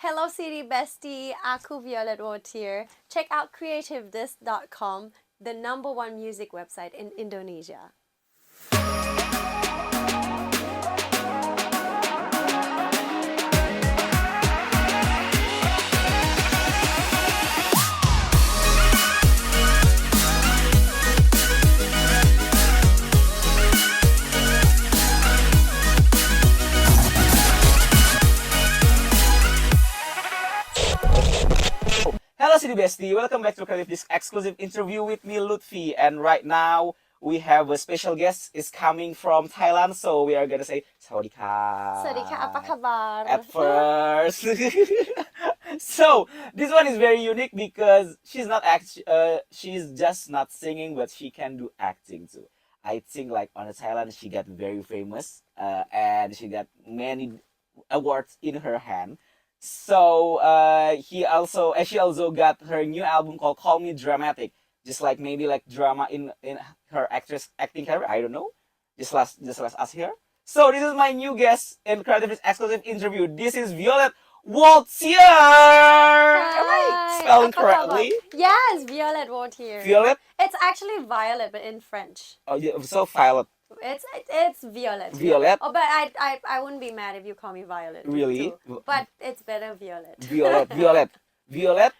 Hello City Bestie, aku Violette Woutier. Check out CreativeDisc.com, the #1 music website in Indonesia. Hello City Bestie, welcome back to CreativeDisc exclusive interview with me Luthfi, and right now we have a special guest is coming from Thailand, so we are gonna say Sawadika. Sawadika, apa kabar? At first. So this one is very unique because she's just not singing, but she can do acting too. I think like on the Thailand she got very famous, and she got many awards in her hand. So she also got her new album called Call Me Dramatic, just like maybe like drama in her acting career. I don't know. Just let us hear. So this is my new guest in Creative exclusive interview. This is Violette Woutier. Am I spelling apa correctly? kabar? Yes, Violette Woutier. Violet? It's actually Violet, but in French. Oh, yeah, so Violet. It's Violet. Violet? Oh, but I wouldn't be mad if you call me Violet. Really? Too. But it's better Violet. Violet. Violet.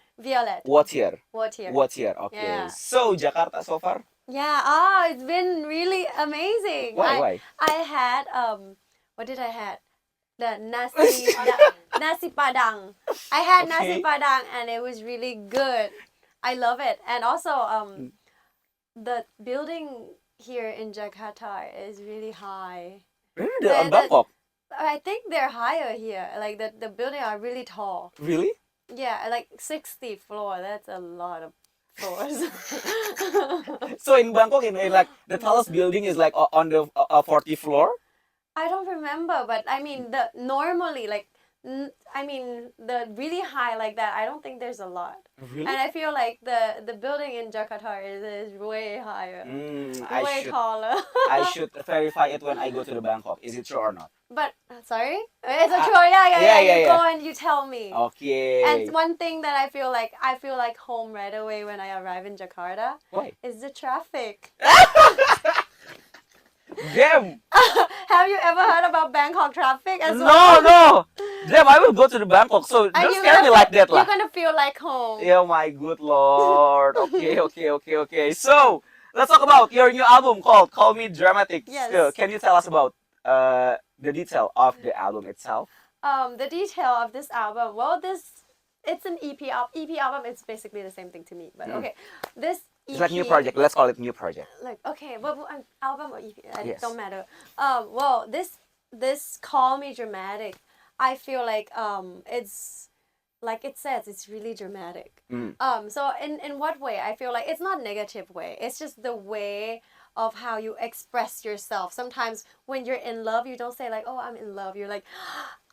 Woutier. Woutier. Okay. Yeah. So Jakarta so far? Yeah. It's been really amazing. Why? I had what did I had? The nasi padang. I had nasi padang and it was really good. I love it. And also the building here in Jakarta is really high. Really? On Bangkok? I think they're higher here. Like the building are really tall. Really? Yeah, like 60 floor. That's a lot of floors. So in Bangkok, in like the tallest building is like on the 40th floor. I don't remember, but I mean the normally like the really high like that. I don't think there's a lot. Really? And I feel like the building in Jakarta is way higher, way taller. I should verify it when I go to the Bangkok. Is it true or not? But sorry, it's a true. Yeah. You go and you tell me. Okay. And one thing that I feel like home right away when I arrive in Jakarta. Why? Is the traffic. Damn! Have you ever heard about Bangkok traffic as well? No! Damn, I will go to the Bangkok, so don't scare me like that lah. You're gonna feel like home. Yeah, my good lord. Okay. So, let's talk about your new album called Call Me Dramatic. Yes. Still, can you tell us about the detail of the album itself? The detail of this album, it's an EP album. It's basically the same thing to me, but okay. This EP, it's like new project. Let's call it new project. Like okay, but album or EP, Yes. don't matter. This Call Me Dramatic, I feel like it's like it says, it's really dramatic. So in what way? I feel like it's not negative way. It's just the way of how you express yourself. Sometimes when you're in love, you don't say like, "Oh, I'm in love." You're like,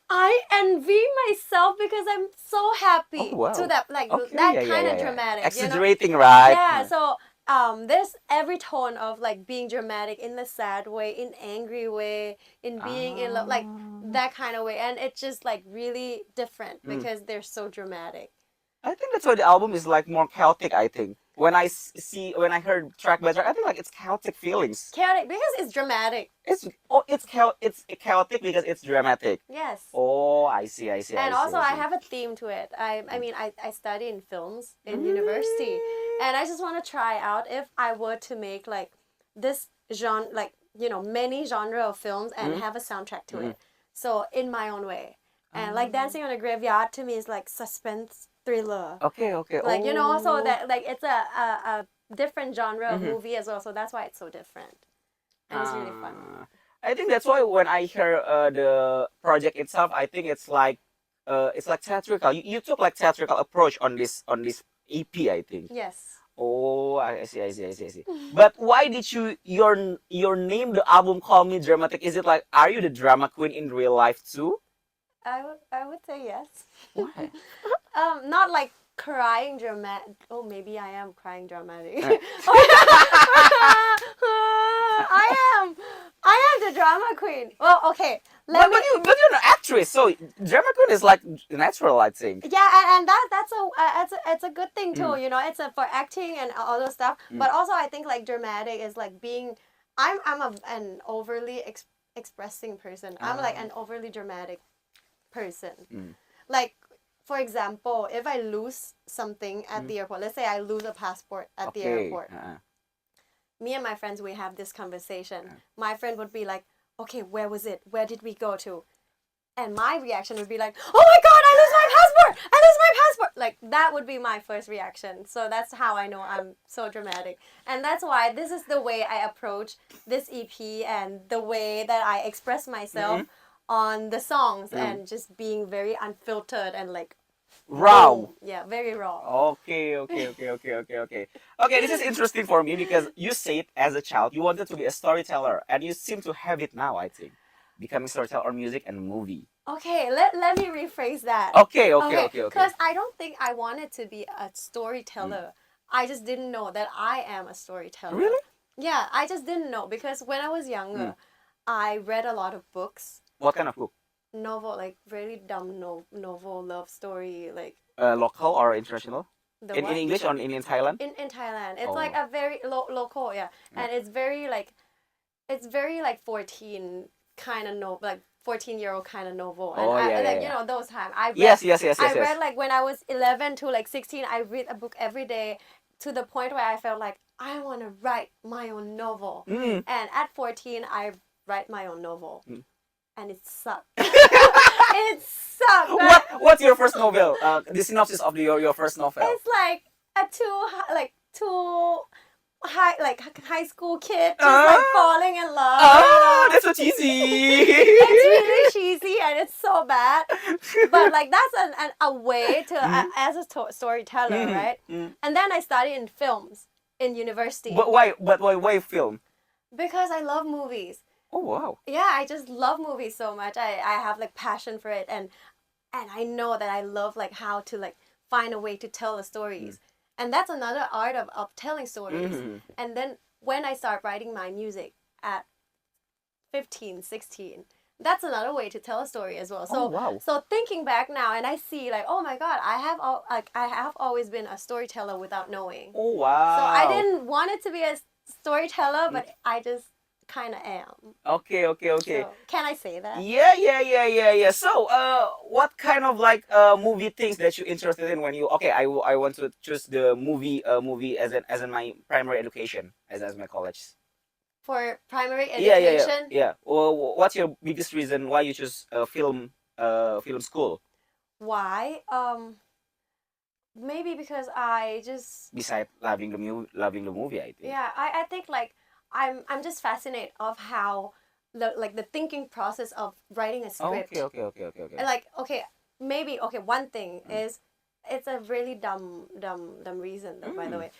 I envy myself because I'm so happy. Oh, wow. To that like Okay, that yeah, kind of yeah. dramatic. Exaggerating, right? Yeah. So there's every tone of like being dramatic in the sad way, in angry way, in being in love, like that kind of way, and it's just like really different because they're so dramatic. I think that's why the album is like more chaotic. I think when I heard track by track, I think like it's chaotic feelings. Chaotic because it's dramatic. It's chaotic because it's dramatic. Yes. Oh, I see. And also I have a theme to it. I study in films in university, and I just want to try out if I were to make like this genre, like many genre of films and have a soundtrack to it. So in my own way, and like Dancing on a Graveyard to me is like suspense thriller. Okay. Like so that like it's a different genre of movie as well. So that's why it's so different, and it's really fun. I think that's why when I hear the project itself, I think it's like theatrical. You took like theatrical approach on this EP, I think. Yes. Oh, I see. But why did your name the album Call Me Dramatic? Is it like, are you the drama queen in real life too? I would say yes. Why? Not like crying dramatic. Oh, maybe I am crying dramatic. I I am the drama queen. Well, okay. But you're an actress, so drama queen is like natural, I think. Yeah, and it's a good thing too. You know, it's for acting and all those stuff. But also, I think like dramatic is like being. An overly expressing person. I'm like an overly dramatic person. Like, for example, if I lose something at the airport, let's say I lose a passport at the airport. Me and my friends, we have this conversation. My friend would be like, okay, where was it? Where did we go to? And my reaction would be like, oh my God, I lose my passport! I lose my passport! Like, that would be my first reaction. So that's how I know I'm so dramatic. And that's why this is the way I approach this EP and the way that I express myself on the songs and just being very unfiltered and like raw. boom. Yeah, very raw. Okay. Okay, this is interesting for me because you said as a child you wanted to be a storyteller and you seem to have it now, I think. Becoming storyteller or music and movie. Okay, let me rephrase that. Okay. Because I don't think I wanted to be a storyteller. I just didn't know that I am a storyteller. Really? Yeah, I just didn't know because when I was younger, I read a lot of books. What kind of book? Novel, like really dumb novel, love story, like. Local or international? In What? English or in Thailand? In Thailand, it's like a very local, yeah, and it's very like 14 kind of like 14-year-old kind of novel. And you know, those times I read, yes. I read like when I was 11 to like 16, I read a book every day to the point where I felt like I want to write my own novel. And at 14, I write my own novel. And it sucked. It sucked. What's your first novel? The synopsis of your first novel. It's like a two high school kid just like falling in love. Oh, that's so cheesy. It's really cheesy and it's so bad. But like that's a way to as a storyteller, right? And then I studied in films in university. But why film? Because I love movies. Oh wow. Yeah, I just love movies so much. I have like passion for it and I know that I love like how to like find a way to tell the stories. And that's another art of telling stories. And then when I start writing my music at 15, 16, that's another way to tell a story as well. So so thinking back now and I see like, oh my God, I have always been a storyteller without knowing. Oh wow. So I didn't want it to be a storyteller, but I just kind of am. Okay. So, can I say that? Yeah. So, what kind of like movie things that you interested in when you I want to choose the movie as in my primary education as my college. For primary education? Yeah. Well, what's your biggest reason why you choose film school? Why? Maybe because I just besides loving the movie, I think. Yeah, I think like I'm just fascinated of how the thinking process of writing a script. Okay. And like maybe one thing is it's a really dumb reason though, by the way.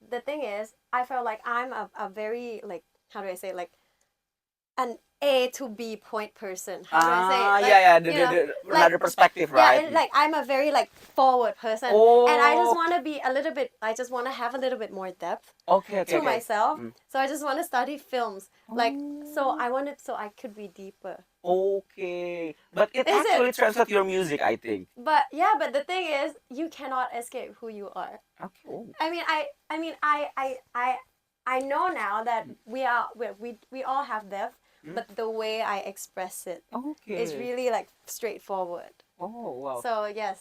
The thing is I felt like I'm a very like, how do I say, like an A to B point person. How do I say it? Like, another perspective, right? Yeah, and like I'm a very like forward person, and I just want to be a little bit. I just want to have a little bit more depth to myself. So I just want to study films, like so I could be deeper. Okay, but it actually translates your music, I think. But the thing is, you cannot escape who you are. Okay. I know now that we all have depth. But the way I express it is really like straightforward. Oh wow! So yeah,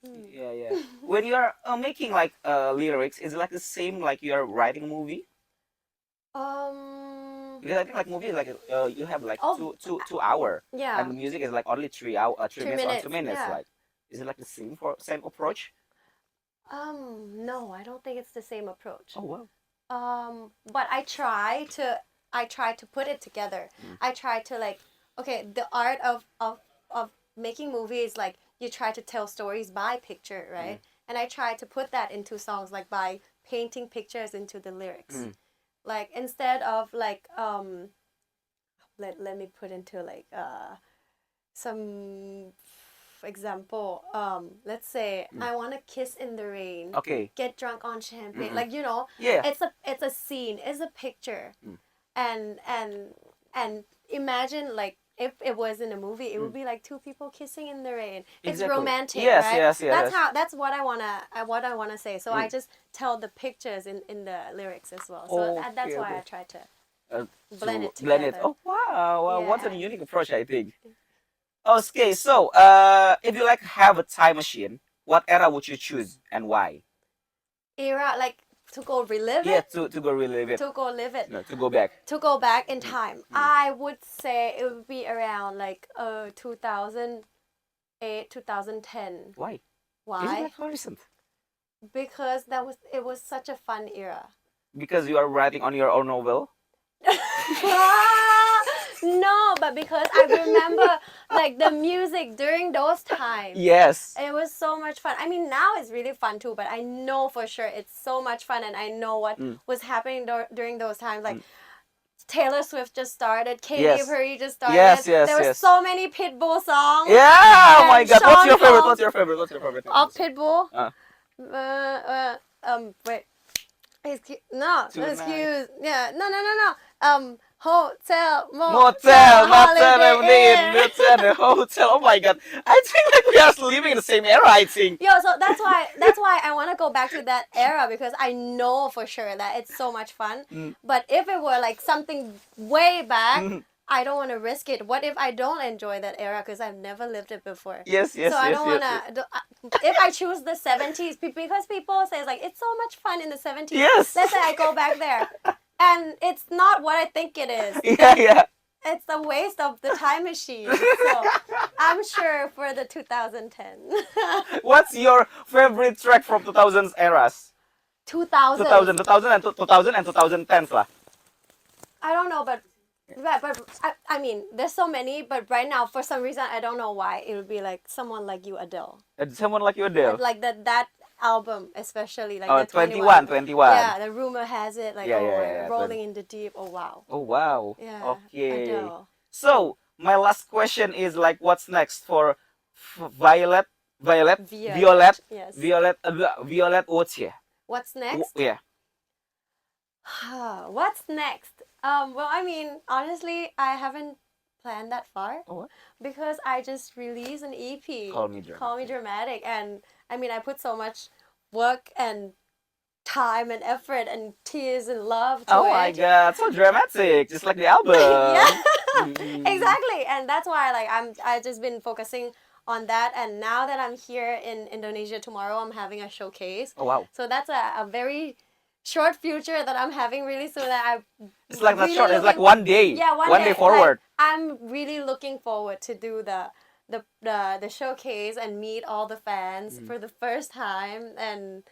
Yeah. When you are making like lyrics, is it like the same like you are writing a movie? Because I think like movie is like you have like 2 hour. Yeah. And music is like only 3 hour 3 minutes or 2 minutes. Yeah. Like, is it like the same approach? No, I don't think it's the same approach. Oh wow. But I try to put it together. I try to like, the art of making movies, like you try to tell stories by picture, right? And I try to put that into songs, like by painting pictures into the lyrics. Like instead of like let me put into like some example. Let's say I want to kiss in the rain. Okay. Get drunk on champagne. Like, Yeah. it's a scene, it's a picture. And and imagine like if it was in a movie, it would be like two people kissing in the rain. It's Exactly. romantic, Yes, right? yes, yes. That's what I wanna say. So I just tell the pictures in the lyrics as well. So that's why I try to blend it together. Blend it. Oh wow! Well, what a Yeah. unique approach, I think. Okay, so if you like have a time machine, what era would you choose and why? Era like to go relive Yeah, it, to go relive it. to go live it, No, to go back. to go back in time. I would say it would be around like 2008, 2010. Why? Isn't Why? that so recent? Because it was such a fun era. Because you are writing on your own novel. No, but because I remember like the music during those times. Yes. It was so much fun. I mean, now it's really fun too, but I know for sure it's so much fun, and I know what was happening during those times. Like Taylor Swift just started, Katy Perry just started. Yes, there were so many Pitbull songs. Yeah. Oh my God. What's Sean your favorite? Paul- What's your favorite? What's your favorite? Of Pitbull. Wait. Tonight. Excuse. Yeah. No. Hotel. Motel, Holiday Inn. motel, hotel. Oh my God. I think like we are living in the same era, I think. Yo, so that's why I want to go back to that era, because I know for sure that it's so much fun. But if it were like something way back, I don't want to risk it. What if I don't enjoy that era because I've never lived it before? Yes. So I don't want to. If I choose the 70s, because people say it's like it's so much fun in the 70s. Yes. Let's say I go back there, and it's not what I think it is. Yeah. It's a waste of the time machine. So I'm sure for the 2010. What's your favorite track from 2000s eras? 2000. 2000 and 2010s lah. I don't know, but I mean, there's so many, but right now, for some reason, I don't know why, it would be like Someone Like You, Adele. Someone Like You, Adele. Like that album, especially like Oh, the 21. Yeah, the rumor has it like Yeah, Rolling in the Deep. Oh wow. Oh wow. Yeah. Okay. Adele. So my last question is like, what's next for Violet? Yes. Violette Woutier. What's next? Yeah. What's next? Well, I mean, honestly, I haven't planned that far. Oh, what? Because I just released an EP. Call Me Dramatic, and I mean, I put so much work and time and effort and tears and love to it. Oh my God, so dramatic, just like the album. Yeah, exactly, and that's why I've just been focusing on that, and now that I'm here in Indonesia tomorrow, I'm having a showcase. Oh wow. So that's a very short future that I'm having really soon. That It's like not short. It's like one day. Yeah, one day forward. Like, I'm really looking forward to do the showcase and meet all the fans for the first time, and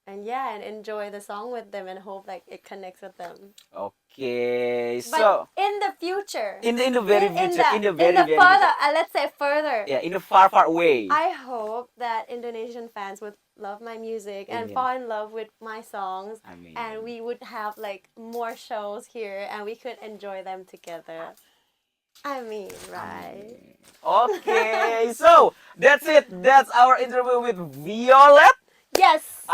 enjoy the song with them, and hope like it connects with them. Okay, But so in the future, in the very future, in the very further, let's say further. Yeah, in the far away. I hope that Indonesian fans would love my music and fall in love with my songs, and we would have like more shows here, and we could enjoy them together. I mean, right? Okay, so that's it. That's our interview with Violet. Yes.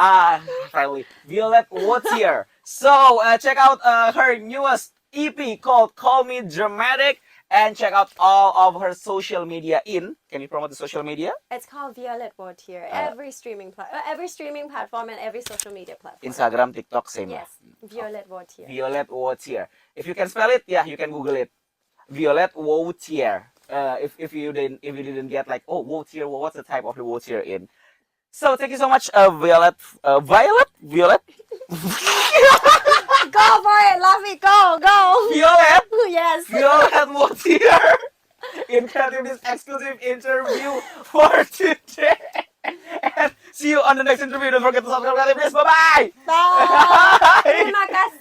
Finally, Violette Woutier. So check out her newest EP called "Call Me Dramatic," and check out all of her social media. Can you promote the social media? It's called Violette Woutier. Every streaming platform and every social media platform. Instagram, TikTok, same. Yes, Violette Woutier. Violette Woutier. If you can spell it, yeah, you can Google it. Violette Woutier. If you didn't get like, oh, Woutier, well, what's the type of the Woutier in? So thank you so much, Violet. Violet. Go for it, Luthfi. Go. Violet. Yes. Violette Woutier in CreativeDisc exclusive interview for today. And see you on the next interview. Don't forget to subscribe to CreativeDisc. Bye-bye. Bye. Terima kasih.